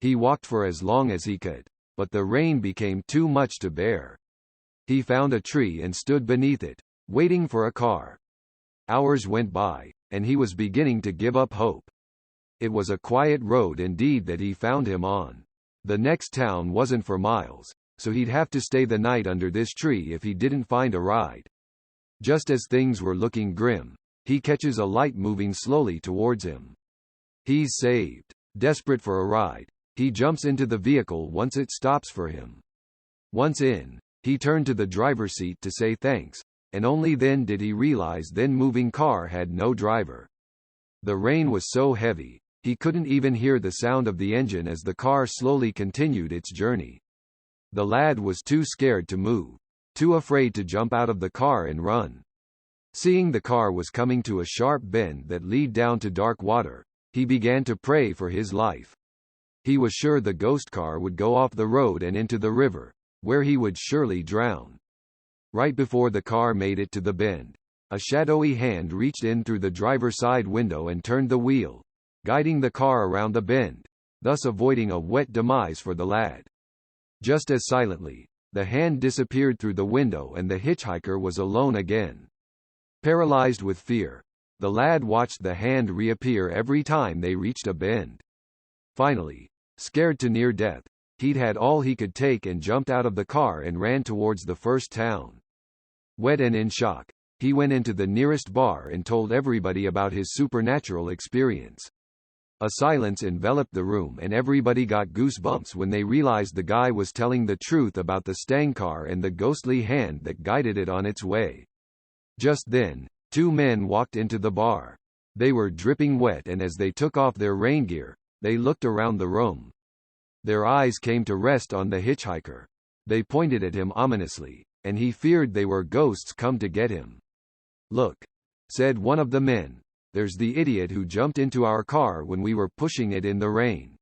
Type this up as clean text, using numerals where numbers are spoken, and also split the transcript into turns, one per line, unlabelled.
He walked for as long as he could, but the rain became too much to bear. He found a tree and stood beneath it, waiting for a car. Hours went by, and he was beginning to give up hope. It was a quiet road indeed that he found him on. The next town wasn't for miles, so he'd have to stay the night under this tree if he didn't find a ride. Just as things were looking grim, he catches a light moving slowly towards him. He's saved. Desperate for a ride, he jumps into the vehicle once it stops for him. Once in, he turned to the driver's seat to say thanks, and only then did he realize the moving car had no driver. The rain was so heavy, he couldn't even hear the sound of the engine as the car slowly continued its journey. The lad was too scared to move, too afraid to jump out of the car and run. Seeing the car was coming to a sharp bend that led down to dark water, he began to pray for his life. He was sure the ghost car would go off the road and into the river, where he would surely drown. Right before the car made it to the bend, a shadowy hand reached in through the driver's side window and turned the wheel, guiding the car around the bend, thus avoiding a wet demise for the lad. Just as silently, the hand disappeared through the window and the hitchhiker was alone again. Paralyzed with fear, the lad watched the hand reappear every time they reached a bend. Finally, scared to near death, he'd had all he could take and jumped out of the car and ran towards the first town. Wet and in shock, he went into the nearest bar and told everybody about his supernatural experience. A silence enveloped the room and everybody got goosebumps when they realized the guy was telling the truth about the Stang car and the ghostly hand that guided it on its way. Just then, two men walked into the bar. They were dripping wet and as they took off their rain gear, they looked around the room. Their eyes came to rest on the hitchhiker. They pointed at him ominously, and he feared they were ghosts come to get him. "Look," said one of the men, "there's the idiot who jumped into our car when we were pushing it in the rain."